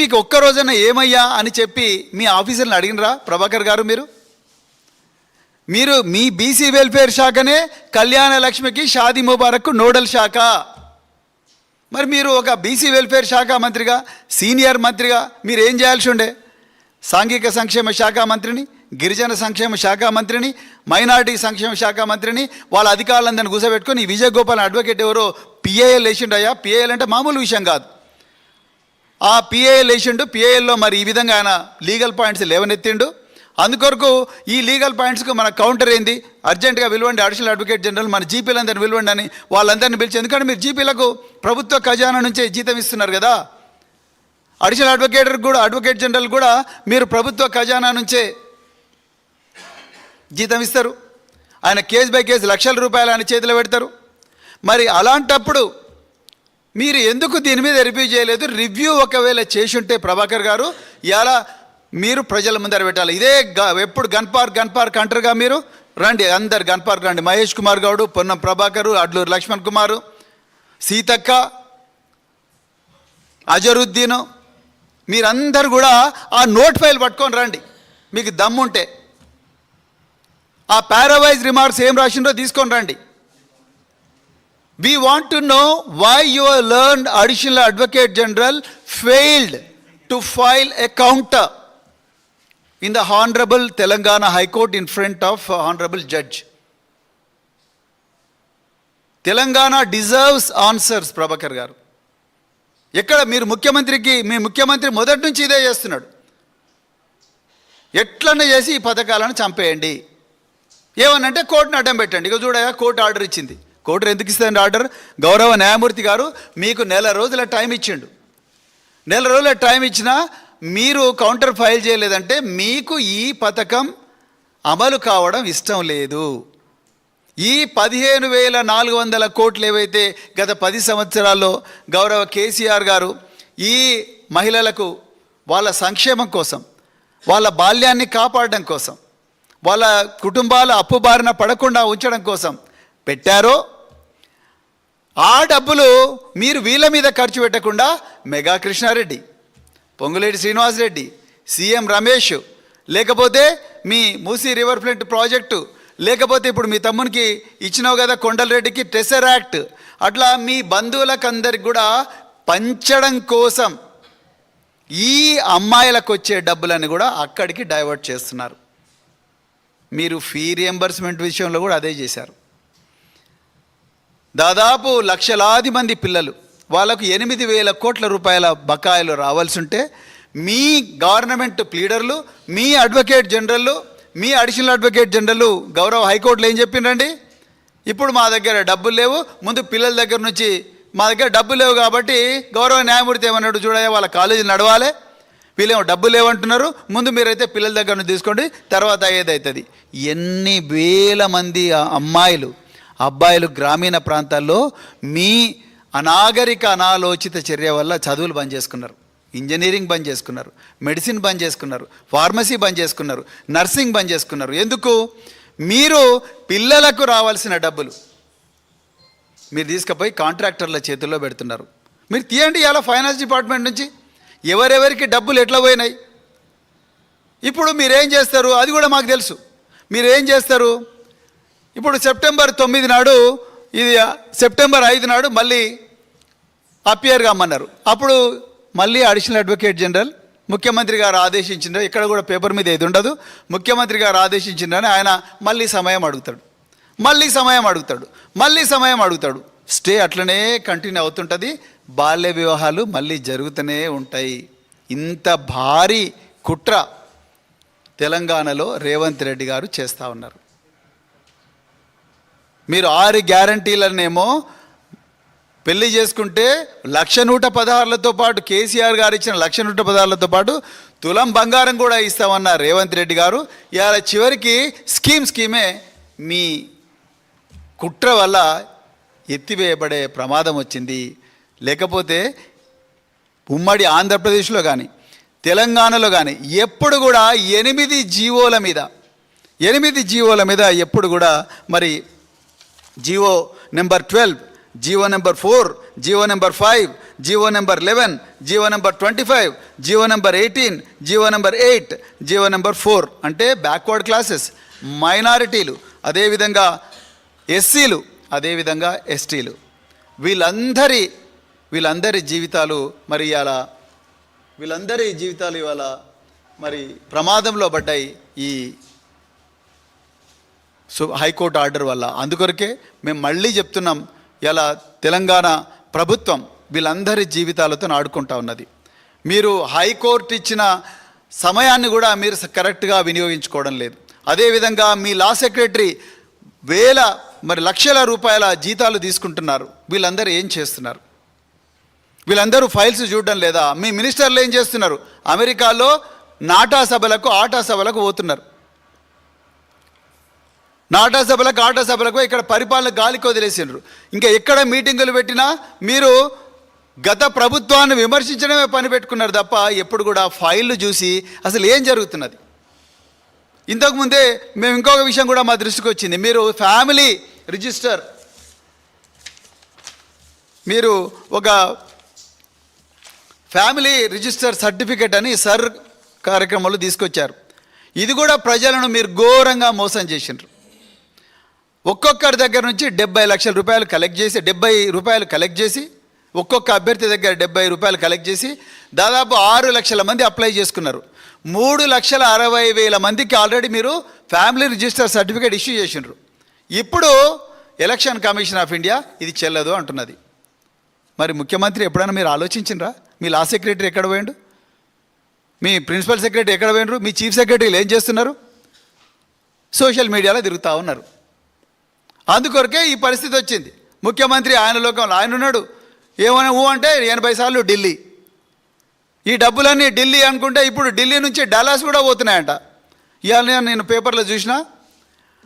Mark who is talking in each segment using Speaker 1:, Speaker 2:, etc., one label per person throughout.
Speaker 1: మీకు ఒక్క రోజున ఏమయ్యా అని చెప్పి మీ ఆఫీసర్ని అడిగినరా ప్రభాకర్ గారు? మీరు మీ బీసీ వెల్ఫేర్ శాఖనే కళ్యాణ లక్ష్మికి షాదీ ముబారక్ నోడల్ శాఖ. మరి మీరు ఒక బీసీ వెల్ఫేర్ శాఖ మంత్రిగా, సీనియర్ మంత్రిగా మీరు ఏం చేయాల్సి ఉండే? సాంఘిక సంక్షేమ శాఖ మంత్రిని, గిరిజన సంక్షేమ శాఖ మంత్రిని, మైనారిటీ సంక్షేమ శాఖ మంత్రిని వాళ్ళ అధికారులందరినీ కూర్చోబెట్టుకొని విజయ్ గోపాల్ అడ్వకేట్ ఎవరో పిఏఎల్ వేసిండయ్యా. పిఏఎల్ అంటే మామూలు విషయం కాదు. ఆ పిఏఎల్ వేసిండు. పిఏఎల్లో మరి ఈ విధంగా ఆయన లీగల్ పాయింట్స్ లేవనెత్తిండు. అందుకొరకు ఈ లీగల్ పాయింట్స్కు మన కౌంటర్ ఏంది? అర్జెంటుగా పిలవండి అడిషనల్ అడ్వకేట్ జనరల్, మన జీపీలందరినీ పిలవండి అని వాళ్ళందరినీ పిలిచి, ఎందుకంటే మీరు జీపీలకు ప్రభుత్వ ఖజానా నుంచే జీతం ఇస్తున్నారు కదా. అడిషనల్ అడ్వకేట్ జనరల్ కూడా మీరు ప్రభుత్వ ఖజానా నుంచే జీతం ఇస్తారు. ఆయన కేసు బై కేసు లక్షల రూపాయలు ఆయన చేతిలో పెడతారు. మరి అలాంటప్పుడు మీరు ఎందుకు దీని మీద రివ్యూ చేయలేదు? రివ్యూ ఒకవేళ చేసి ఉంటే ప్రభాకర్ గారు ఇలా మీరు ప్రజల ముందర పెట్టాలి. ఇదే ఎప్పుడు గన్ పార్క్ అంటారుగా, మీరు రండి, అందరు గన్ పార్క్ రండి. మహేష్ కుమార్ గౌడు, పొన్నం ప్రభాకరు, అడ్లూరు లక్ష్మణ్ కుమారు, సీతక్క, అజరుద్దీను, మీరందరూ కూడా ఆ నోట్ ఫైల్ పట్టుకొని రండి మీకు దమ్ముంటే. ఆ పారావైజ్ రిమార్క్స్ ఏం రాసిందో తీసుకొని రండి. We want to know why your learned additional advocate general failed to file a counter in the Honorable Telangana High Court in front of Honorable Judge. Telangana deserves answers, Prabhakar garu. ఎక్కడ మీరు మీ ముఖ్యమంత్రి మొదటి నుంచి ఇదే చేస్తున్నాడు. ఎట్లన్నా చేసి ఈ పథకాలను చంపేయండి. ఏమనంటే కోర్టుని అడ్డం పెట్టండి. ఇక చూడయా, కోర్టు ఆర్డర్ ఇచ్చింది. కోర్టు ఎందుకు ఇస్తుందండి ఆర్డర్? గౌరవ న్యాయమూర్తి గారు మీకు 1 రోజుల టైం ఇచ్చిండు. 1 రోజుల టైం ఇచ్చినా మీరు కౌంటర్ ఫైల్ చేయలేదంటే మీకు ఈ పథకం అమలు కావడం ఇష్టం లేదు. ఈ 15,400 కోట్లు ఏవైతే గత 10 సంవత్సరాల్లో గౌరవ కేసీఆర్ గారు ఈ మహిళలకు వాళ్ళ సంక్షేమం కోసం, వాళ్ళ బాల్యాన్ని కాపాడడం కోసం, వాళ్ళ కుటుంబాల అప్పు బారిన పడకుండా ఉంచడం కోసం పెట్టారో, ఆ డబ్బులు మీరు వీళ్ళ మీద ఖర్చు పెట్టకుండా మెగా కృష్ణారెడ్డి, పొంగులేటి శ్రీనివాసరెడ్డి, సీఎం రమేష్, లేకపోతే మీ మూసీ రివర్ ఫ్రంట్ ప్రాజెక్టు, లేకపోతే ఇప్పుడు మీ తమ్మునికి ఇచ్చినావు కదా కొండలరెడ్డికి టెసరాక్ట్, అట్లా మీ బంధువులకు అందరికి కూడా పంచడం కోసం ఈ అమ్మాయిలకు వచ్చే డబ్బులని కూడా అక్కడికి డైవర్ట్ చేస్తున్నారు. మీరు ఫీ రియంబర్స్మెంట్ విషయంలో కూడా అదే చేశారు. దాదాపు లక్షలాది మంది పిల్లలు, వాళ్ళకు 8,000 కోట్ల రూపాయల బకాయిలు రావాల్సి ఉంటే మీ గవర్నమెంట్ ప్లీడర్లు, మీ అడ్వకేట్ జనరల్, మీ అడిషనల్ అడ్వకేట్ జనరల్ గౌరవ హైకోర్టులో ఏం చెప్పిండ్రండి? ఇప్పుడు మా దగ్గర డబ్బులు లేవు, ముందు పిల్లల దగ్గర నుంచి మా దగ్గర డబ్బులు లేవు కాబట్టి గౌరవ న్యాయమూర్తి ఏమన్నాడు? చూడయ్యా, వాళ్ళ కాలేజీలు నడవాలి, వీళ్ళేమో డబ్బులు లేవంటున్నారు, ముందు మీరైతే పిల్లల దగ్గర నుంచి తీసుకోండి, తర్వాత అయ్యేదవుతుంది. ఎన్ని వేల మంది అమ్మాయిలు, అబ్బాయిలు గ్రామీణ ప్రాంతాల్లో మీ అనాగరిక అనాలోచిత చర్య వల్ల చదువులు బంద్ చేసుకున్నారు, ఇంజనీరింగ్ బంద్ చేసుకున్నారు, మెడిసిన్ బంద్ చేసుకున్నారు, ఫార్మసీ బంద్ చేసుకున్నారు, నర్సింగ్ బంద్ చేసుకున్నారు. ఎందుకు? మీరు పిల్లలకు రావాల్సిన డబ్బులు మీరు తీసుకుపోయి కాంట్రాక్టర్ల చేతుల్లో పెడుతున్నారు. మీరు తీయండి ఇలా ఫైనాన్స్ డిపార్ట్మెంట్ నుంచి ఎవరెవరికి డబ్బులు ఎట్లా పోయినాయి. ఇప్పుడు మీరేం చేస్తారు అది కూడా మాకు తెలుసు. మీరేం చేస్తారు? ఇప్పుడు సెప్టెంబర్ 9 నాడు, ఇది సెప్టెంబర్ 5 నాడు మళ్ళీ అపియర్ కమ్మన్నారు. అప్పుడు మళ్ళీ అడిషనల్ అడ్వకేట్ జనరల్ ముఖ్యమంత్రి గారు ఆదేశించిండ్రు, ఇక్కడ కూడా పేపర్ మీద ఇది ఉండదు, ముఖ్యమంత్రి గారు ఆదేశించిండ్రని ఆయన మళ్ళీ సమయం అడుగుతాడు. స్టే అట్లనే కంటిన్యూ అవుతుంటుంది. బాల్య వివాహాలు మళ్ళీ జరుగుతూనే ఉంటాయి. ఇంత భారీ కుట్ర తెలంగాణలో రేవంత్ రెడ్డి గారు చేస్తూ ఉన్నారు. మీరు 6 గ్యారంటీలనేమో పెళ్లి చేసుకుంటే 1,116,లతో పాటు కేసీఆర్ గారు ఇచ్చిన 1,116,లతో పాటు తులం బంగారం కూడా ఇస్తామన్న రేవంత్ రెడ్డి గారు ఇవాళ చివరికి స్కీమే మీ కుట్ర వల్ల ఎత్తివేయబడే ప్రమాదం వచ్చింది. లేకపోతే ఉమ్మడి ఆంధ్రప్రదేశ్లో కానీ తెలంగాణలో కానీ ఎప్పుడు కూడా 8 జీవోల మీద ఎప్పుడు కూడా మరి GO number 12, GO number 4, GO number 5, GO number 11, GO number 25, GO number 18, GO number 8, GO number 4 అంటే బ్యాక్వర్డ్ క్లాసెస్, మైనారిటీలు, అదేవిధంగా ఎస్సీలు, అదేవిధంగా ఎస్టీలు, వీళ్ళందరి జీవితాలు మరి ఇవాళ మరి ప్రమాదంలో పడ్డాయి ఈ హైకోర్టు ఆర్డర్ వల్ల. అందుకొరకే మేము మళ్ళీ చెప్తున్నాం, ఇలా తెలంగాణ ప్రభుత్వం వీళ్ళందరి జీవితాలతో ఆడుకుంటా ఉన్నది. మీరు హైకోర్టు ఇచ్చిన సమయాన్ని కూడా మీరు కరెక్ట్గా వినియోగించుకోవడం లేదు. అదేవిధంగా మీ లా సెక్రటరీ లక్షల రూపాయల జీతాలు తీసుకుంటున్నారు. వీళ్ళందరూ ఏం చేస్తున్నారు? వీళ్ళందరూ ఫైల్స్ చూడడం లేదా? మీ మినిస్టర్లు ఏం చేస్తున్నారు? అమెరికాలో నాటా సభలకు ఆటా సభలకు పోతున్నారు. నాటా సభలకు ఇక్కడ పరిపాలన గాలికి వదిలేసినారు. ఇంకా ఎక్కడ మీటింగులు పెట్టినా మీరు గత ప్రభుత్వాన్ని విమర్శించడమే పని పెట్టుకున్నారు తప్ప ఎప్పుడు కూడా ఫైళ్ళు చూసి అసలు ఏం జరుగుతున్నది. ఇంతకుముందే మేము ఇంకొక విషయం కూడా మా దృష్టికి వచ్చింది. మీరు ఒక ఫ్యామిలీ రిజిస్టర్ సర్టిఫికెట్ అని కార్యక్రమంలో తీసుకొచ్చారు. ఇది కూడా ప్రజలను మీరు ఘోరంగా మోసం చేసినారు. ఒక్కొక్కరి దగ్గర నుంచి 70 లక్షల రూపాయలు కలెక్ట్ చేసి ఒక్కొక్క అభ్యర్థి దగ్గర 70 రూపాయలు కలెక్ట్ చేసి దాదాపు 6 లక్షల మంది అప్లై చేసుకున్నారు. 3,60,000 మందికి ఆల్రెడీ మీరు ఫ్యామిలీ రిజిస్టర్ సర్టిఫికేట్ ఇష్యూ చేసినారు. ఇప్పుడు ఎలక్షన్ కమిషన్ ఆఫ్ ఇండియా ఇది చెల్లదు అంటున్నది. మరి ముఖ్యమంత్రి ఎప్పుడైనా మీరు ఆలోచించినరా? మీ లా సెక్రటరీ ఎక్కడ పోయిండు? మీ ప్రిన్సిపల్ సెక్రటరీ ఎక్కడ పోయినరు? మీ చీఫ్ సెక్రటరీలు ఏం చేస్తున్నారు? సోషల్ మీడియాలో తిరుగుతూ ఉన్నారు. అందుకొరకే ఈ పరిస్థితి వచ్చింది. ముఖ్యమంత్రి ఆయన లోకంలో ఆయన ఉన్నాడు. ఏమైనా అంటే 80 సార్లు ఢిల్లీ. ఈ డబ్బులన్నీ ఢిల్లీ అనుకుంటే ఇప్పుడు ఢిల్లీ నుంచి డాలస్ కూడా పోతున్నాయంట. ఇవాళ నేను పేపర్లో చూసిన,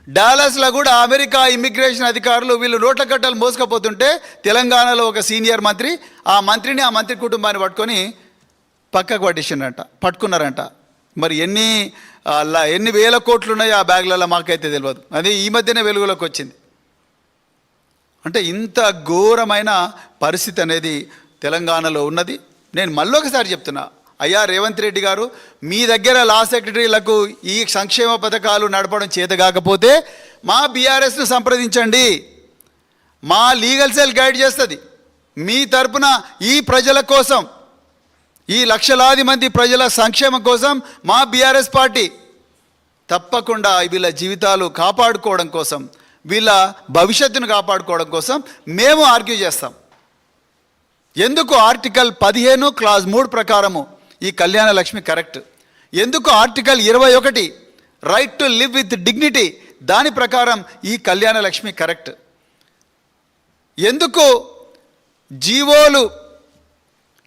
Speaker 1: డాలస్లో కూడా అమెరికా ఇమ్మిగ్రేషన్ అధికారులు వీళ్ళు నోట్ల కట్టలు మోసుకపోతుంటే తెలంగాణలో ఒక సీనియర్ మంత్రి ఆ మంత్రి కుటుంబాన్ని పక్కకు పట్టుకున్నారంట. మరి ఎన్ని వేల కోట్లు ఉన్నాయో ఆ బ్యాగ్లలో మాకైతే తెలియదు. అది ఈ మధ్యనే వెలుగులోకి వచ్చింది. అంటే ఇంత ఘోరమైన పరిస్థితి అనేది తెలంగాణలో ఉన్నది. నేను మళ్ళొకసారి చెప్తున్నా, అయ్యా రేవంత్ రెడ్డి గారు, మీ దగ్గర లా సెక్రటరీలకు ఈ సంక్షేమ పథకాలు నడపడం చేత కాకపోతే మా బీఆర్ఎస్ను సంప్రదించండి. మా లీగల్ సెల్ గైడ్ చేస్తుంది. మీ తరపున ఈ ప్రజల కోసం, ఈ లక్షలాది మంది ప్రజల సంక్షేమం కోసం మా బీఆర్ఎస్ పార్టీ తప్పకుండా వీళ్ళ జీవితాలు కాపాడుకోవడం కోసం, వీళ్ళ భవిష్యత్తును కాపాడుకోవడం కోసం మేము ఆర్గ్యూ చేస్తాం. ఎందుకు ఆర్టికల్ 15 క్లాజ్ 3 ప్రకారము ఈ కళ్యాణ లక్ష్మి కరెక్ట్? ఎందుకు article 21 right to live with dignity దాని ప్రకారం ఈ కళ్యాణ లక్ష్మి కరెక్ట్? ఎందుకు జీవోలు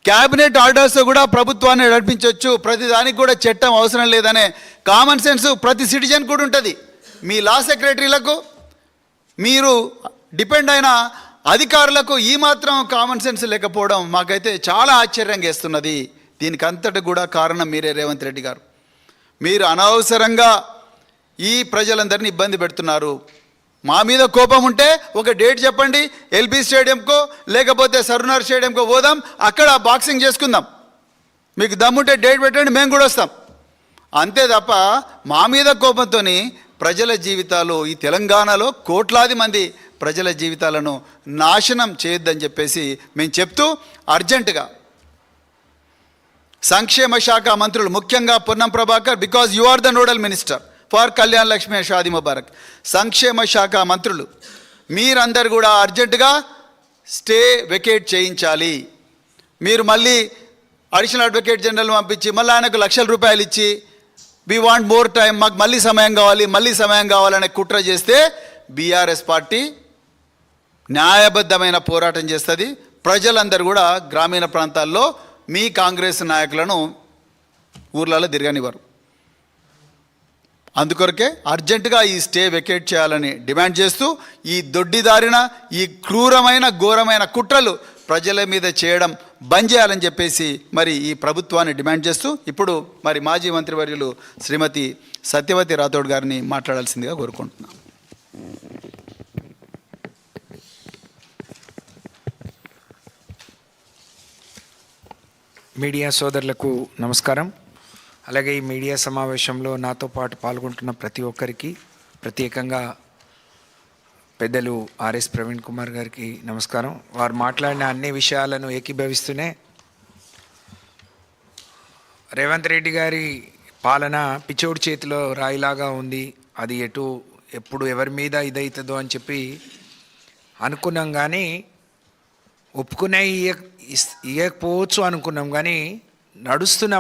Speaker 1: క్యాబినెట్ ఆర్డర్స్ కూడా ప్రభుత్వాన్ని నడిపించవచ్చు, ప్రతిదానికి కూడా చట్టం అవసరం లేదనే కామన్ సెన్స్ ప్రతి సిటిజన్ కూడా ఉంటుంది. మీ లా సెక్రటరీలకు, మీరు డిపెండ్ అయిన అధికారులకు ఈ మాత్రం కామన్ సెన్స్ లేకపోవడం మాకైతే చాలా ఆశ్చర్యంగా వేస్తున్నది. దీనికి అంతటి కూడా కారణం మీరే రేవంత్ రెడ్డి గారు. మీరు అనవసరంగా ఈ ప్రజలందరినీ ఇబ్బంది పెడుతున్నారు. మా మీద కోపం ఉంటే ఒక డేట్ చెప్పండి, ఎల్బీ స్టేడియంకో లేకపోతే సరునార్ స్టేడియంకో పోదాం, అక్కడ బాక్సింగ్ చేసుకుందాం. మీకు దమ్ముంటే డేట్ పెట్టండి, మేము కూడా వస్తాం. అంతే తప్ప మా మీద కోపంతో ప్రజల జీవితాలు, ఈ తెలంగాణలో కోట్లాది మంది ప్రజల జీవితాలను నాశనం చేయొద్దని చెప్పేసి మేము చెప్తూ, అర్జెంటుగా సంక్షేమ శాఖ మంత్రులు, ముఖ్యంగా Ponnam Prabhakar, because you are the nodal minister for Kalyan Lakshmi and Shaadi Mubarak, సంక్షేమ శాఖ మంత్రులు మీరందరూ కూడా అర్జెంటుగా స్టే వెకేట్ చేయించాలి. మీరు మళ్ళీ అడిషనల్ అడ్వకేట్ జనరల్ పంపించి మళ్ళీ ఆయనకు లక్షల రూపాయలు ఇచ్చి వీ వాంట్ మోర్ టైం, మాకు మళ్ళీ సమయం కావాలనే కుట్ర చేస్తే బీఆర్ఎస్ పార్టీ న్యాయబద్ధమైన పోరాటం చేస్తుంది. ప్రజలందరూ కూడా గ్రామీణ ప్రాంతాల్లో మీ కాంగ్రెస్ నాయకులను ఊర్లలో తిరగనివ్వరు. అందుకొరకే అర్జెంటుగా ఈ స్టే వెకేట్ చేయాలని డిమాండ్ చేస్తూ, ఈ దొడ్డిదారిన ఈ క్రూరమైన ఘోరమైన కుట్రలు ప్రజల మీద చేయడం బంద్ చేయాలని చెప్పేసి మరి ఈ ప్రభుత్వాన్ని డిమాండ్ చేస్తూ, ఇప్పుడు మరి మాజీ మంత్రివర్యులు శ్రీమతి సత్యవతి రాథోడ్ గారిని మాట్లాడాల్సిందిగా కోరుకుంటున్నాం.
Speaker 2: మీడియా సోదరులకు నమస్కారం. అలాగే ఈ మీడియా సమావేశంలో నాతో పాటు పాల్గొంటున్న ప్రతి ఒక్కరికి, ప్రత్యేకంగా పెద్దలు ఆర్ఎస్ ప్రవీణ్ కుమార్ గారికి నమస్కారం. వారు మాట్లాడిన అన్ని విషయాలను ఏకీభవిస్తూనే రేవంత్ రెడ్డి గారి పాలన పిచ్చోడి చేతిలో రాయిలాగా ఉంది, అది ఎప్పుడు ఎవరి మీద ఇదవుతుందో అని చెప్పి అనుకున్నాం. కానీ ఒప్పుకునే ఇవ్వకపోవచ్చు అనుకున్నాం. కానీ నడుస్తున్న